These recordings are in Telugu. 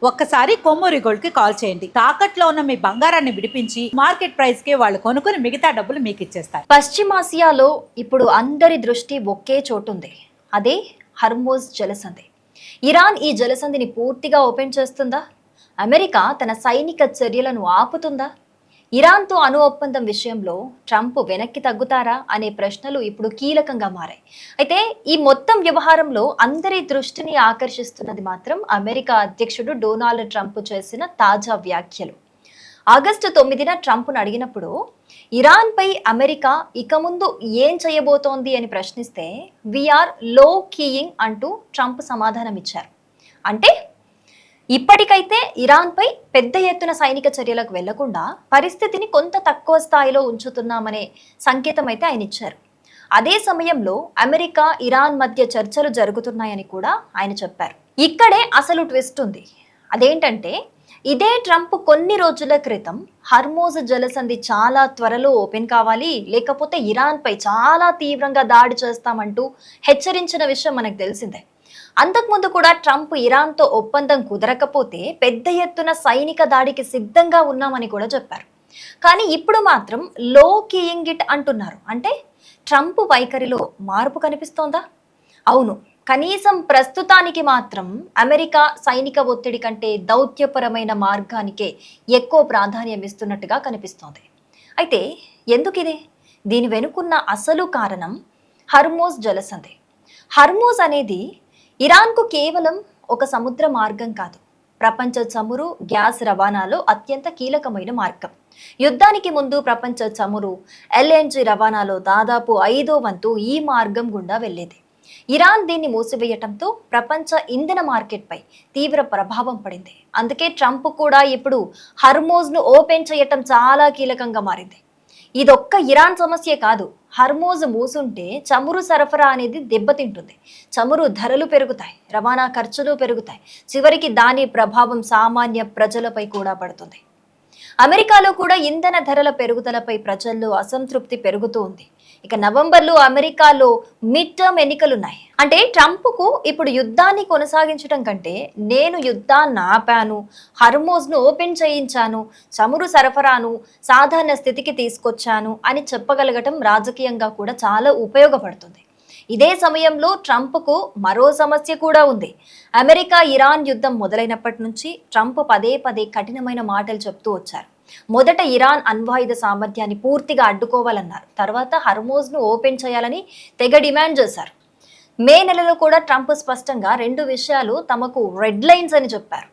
ఒక్కసారి కొమ్మూరి గోల్డ్ కి కాల్ చేయండి. తాకట్లో ఉన్న మీ బంగారాన్ని విడిపించి మార్కెట్ ప్రైస్ కి వాళ్ళు కొనుక్కుని మిగతా డబ్బులు మీకు ఇచ్చేస్తారు. పశ్చిమాసియాలో ఇప్పుడు అందరి దృష్టి ఒకే చోటుంది. అదే హర్మోజ్ జలసంధి. ఇరాన్ ఈ జలసంధిని పూర్తిగా ఓపెన్ చేస్తుందా? అమెరికా తన సైనిక చర్యలను ఆపుతుందా? ఇరాన్తో అణు ఒప్పందం విషయంలో ట్రంప్ వెనక్కి తగ్గుతారా అనే ప్రశ్నలు ఇప్పుడు కీలకంగా మారాయి. అయితే ఈ మొత్తం వ్యవహారంలో అందరి దృష్టిని ఆకర్షిస్తున్నది మాత్రం అమెరికా అధ్యక్షుడు డొనాల్డ్ ట్రంప్ చేసిన తాజా వ్యాఖ్యలు. ఆగస్టు 9న ట్రంప్ను అడిగినప్పుడు ఇరాన్పై అమెరికా ఇక ముందు ఏం చేయబోతోంది అని ప్రశ్నిస్తే వీఆర్ లో కీయింగ్ అంటూ ట్రంప్ సమాధానం ఇచ్చారు. అంటే ఇప్పటికైతే ఇరాన్పై పెద్ద ఎత్తున సైనిక చర్యలకు వెళ్లకుండా పరిస్థితిని కొంత తక్కువ స్థాయిలో ఉంచుతున్నామనే సంకేతం అయితే ఆయన ఇచ్చారు. అదే సమయంలో అమెరికా ఇరాన్ మధ్య చర్చలు జరుగుతున్నాయని కూడా ఆయన చెప్పారు. ఇక్కడే అసలు ట్విస్ట్ ఉంది. అదేంటంటే ఇదే ట్రంప్ కొన్ని రోజుల క్రితం హర్మోజ్ జలసంధి చాలా త్వరలో ఓపెన్ కావాలి, లేకపోతే ఇరాన్పై చాలా తీవ్రంగా దాడి చేస్తామంటూ హెచ్చరించిన విషయం మనకు తెలిసిందే. అంతకుముందు కూడా ట్రంప్ ఇరాన్తో ఒప్పందం కుదరకపోతే పెద్ద ఎత్తున సైనిక దాడికి సిద్ధంగా ఉన్నామని కూడా చెప్పారు. కానీ ఇప్పుడు మాత్రం లో కీయింగ్ ఇట్ అంటున్నారు. అంటే ట్రంప్ వైఖరిలో మార్పు కనిపిస్తోందా? అవును, కనీసం ప్రస్తుతానికి మాత్రం అమెరికా సైనిక ఒత్తిడి కంటే దౌత్యపరమైన మార్గానికే ఎక్కువ ప్రాధాన్యం ఇస్తున్నట్టుగా కనిపిస్తోంది. అయితే ఎందుకు ఇది? దీని వెనుకున్న అసలు కారణం హర్మోజ్ జలసంధి. హర్మోజ్ అనేది ఇరాన్కు కేవలం ఒక సముద్ర మార్గం కాదు, ప్రపంచ చమురు గ్యాస్ రవాణాలో అత్యంత కీలకమైన మార్గం. యుద్ధానికి ముందు ప్రపంచ చమురు ఎల్ఎన్జి రవాణాలో దాదాపు 5వ వంతు ఈ మార్గం గుండా వెళ్లేది. ఇరాన్ దీన్ని మూసివేయటంతో ప్రపంచ ఇంధన మార్కెట్పై తీవ్ర ప్రభావం పడింది. అందుకే ట్రంప్ కూడా ఇప్పుడు హర్మోజ్ను ఓపెన్ చేయటం చాలా కీలకంగా మారింది. ఇదొక్క ఇరాన్ సమస్య కాదు. హర్మోజ్ మూసుంటే చమురు సరఫరా అనేది దెబ్బతింటుంది, చమురు ధరలు పెరుగుతాయి, రవాణా ఖర్చులు పెరుగుతాయి, చివరికి దాని ప్రభావం సామాన్య ప్రజలపై కూడా పడుతుంది. అమెరికాలో కూడా ఇంధన ధరల పెరుగుదలపై ప్రజల్లో అసంతృప్తి పెరుగుతూ ఉంది. ఇక నవంబర్లో అమెరికాలో మిడ్ టర్మ్ ఎన్నికలున్నాయి. అంటే ట్రంప్కు ఇప్పుడు యుద్ధాన్ని కొనసాగించడం కంటే నేను యుద్ధాన్ని ఆపాను, హర్మోజ్ను ఓపెన్ చేయించాను, చమురు సరఫరాను సాధారణ స్థితికి తీసుకొచ్చాను అని చెప్పగలగటం రాజకీయంగా కూడా చాలా ఉపయోగపడుతుంది. ఇదే సమయంలో ట్రంప్కు మరో సమస్య కూడా ఉంది. అమెరికా ఇరాన్ యుద్ధం మొదలైనప్పటి నుంచి ట్రంప్ పదే పదే కఠినమైన మాటలు చెప్తూ వచ్చారు. మొదట ఇరాన్ అణ్వాయుధ సామర్థ్యాన్ని పూర్తిగా అడ్డుకోవాలన్నారు. తర్వాత హర్మోజ్ను ఓపెన్ చేయాలని తెగ డిమాండ్ చేశారు. మే నెలలో కూడా ట్రంప్ స్పష్టంగా 2 విషయాలు తమకు రెడ్ లైన్స్ అని చెప్పారు.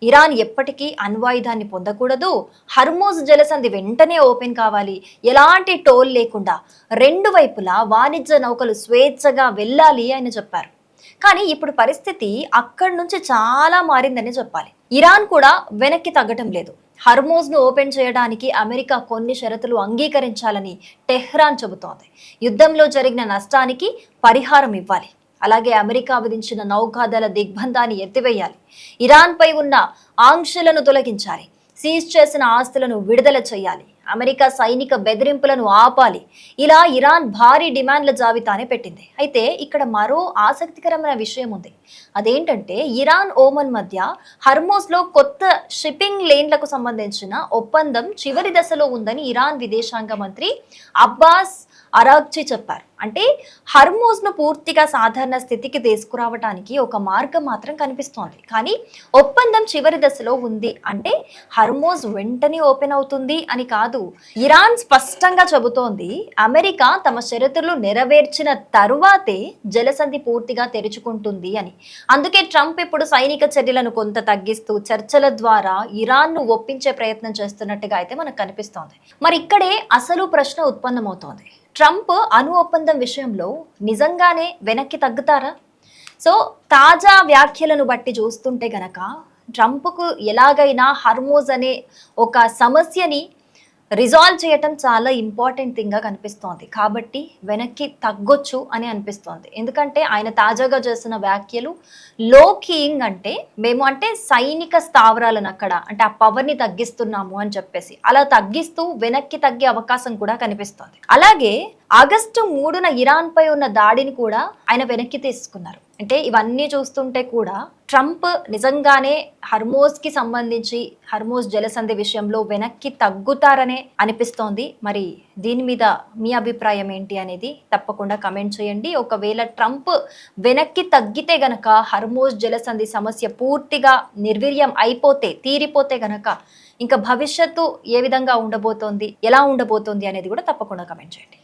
ఇరాన్ ఎప్పటికీ అణ్వాయుధాన్ని పొందకూడదు, హర్మోజ్ జలసంధి వెంటనే ఓపెన్ కావాలి, ఎలాంటి టోల్ లేకుండా 2 వైపులా వాణిజ్య నౌకలు స్వేచ్ఛగా వెళ్ళాలి అని చెప్పారు. కానీ ఇప్పుడు పరిస్థితి అక్కడి నుంచి చాలా మారిందని చెప్పాలి. ఇరాన్ కూడా వెనక్కి తగ్గటం లేదు. హర్మోజ్ను ఓపెన్ చేయడానికి అమెరికా కొన్ని షరతులు అంగీకరించాలని టెహ్రాన్ చెబుతోంది. యుద్ధంలో జరిగిన నష్టానికి పరిహారం ఇవ్వాలి, అలాగే అమెరికా విధించిన నౌకాదళ దిగ్బంధాన్ని ఎత్తివేయాలి, ఇరాన్పై ఉన్న ఆంక్షలను తొలగించాలి, సీజ్ చేసిన ఆస్తులను విడుదల చేయాలి, అమెరికా సైనిక బెదిరింపులను ఆపాలి. ఇలా ఇరాన్ భారీ డిమాండ్ల జాబితానే పెట్టింది. అయితే ఇక్కడ మరో ఆసక్తికరమైన విషయం ఉంది. అదేంటంటే ఇరాన్ ఓమన్ మధ్య హర్మోజ్లో కొత్త షిప్పింగ్ లేన్లకు సంబంధించిన ఒప్పందం చివరి దశలో ఉందని ఇరాన్ విదేశాంగ మంత్రి అబ్బాస్ అరాగ్చి చెప్పారు. అంటే హర్మోజ్ను పూర్తిగా సాధారణ స్థితికి తీసుకురావడానికి ఒక మార్గం మాత్రం కనిపిస్తోంది. కానీ ఒప్పందం చివరి దశలో ఉంది అంటే హర్మోజ్ వెంటనే ఓపెన్ అవుతుంది అని కాదు. ఇరాన్ స్పష్టంగా చెబుతోంది అమెరికా తమ షరతులు నెరవేర్చిన తరువాతే జలసంధి పూర్తిగా తెరుచుకుంటుంది అని. అందుకే ట్రంప్ ఇప్పుడు సైనిక చర్యలను కొంత తగ్గిస్తూ చర్చల ద్వారా ఇరాన్ను ఒప్పించే ప్రయత్నం చేస్తున్నట్టుగా అయితే మనకు కనిపిస్తోంది. మరి ఇక్కడే అసలు ప్రశ్న ఉత్పన్నమవుతోంది. ట్రంప్ అణు ఒప్పందం విషయంలో నిజంగానే వెనక్కి తగ్గుతారా? సో తాజా వ్యాఖ్యలను బట్టి చూస్తుంటే గనక ట్రంప్కు ఎలాగైనా హర్మోజ్ అనే ఒక సమస్యని రిజాల్వ్ చేయటం చాలా ఇంపార్టెంట్ థింగ్గా కనిపిస్తోంది. కాబట్టి వెనక్కి తగ్గొచ్చు అని అనిపిస్తోంది. ఎందుకంటే ఆయన తాజాగా చేసిన వ్యాఖ్యలు లో కీయింగ్ అంటే మేము అంటే సైనిక స్థావరాలను అక్కడ అంటే ఆ పవర్ని తగ్గిస్తున్నాము అని చెప్పేసి అలా తగ్గిస్తూ వెనక్కి తగ్గే అవకాశం కూడా కనిపిస్తోంది. అలాగే ఆగస్టు 3న ఇరాన్ పై ఉన్న దాడిని కూడా ఆయన వెనక్కి తీసుకున్నారు. అంటే ఇవన్నీ చూస్తుంటే కూడా ట్రంప్ నిజంగానే హర్మోజ్కి సంబంధించి హర్మోజ్ జలసంధి విషయంలో వెనక్కి తగ్గుతారనే అనిపిస్తోంది. మరి దీని మీద మీ అభిప్రాయం ఏంటి అనేది తప్పకుండా కమెంట్ చేయండి. ఒకవేళ ట్రంప్ వెనక్కి తగ్గితే గనక హర్మోజ్ జలసంధి సమస్య పూర్తిగా నిర్వీర్యం అయిపోతే తీరిపోతే గనక ఇంకా భవిష్యత్తు ఏ విధంగా ఉండబోతోంది, ఎలా ఉండబోతోంది అనేది కూడా తప్పకుండా కమెంట్ చేయండి.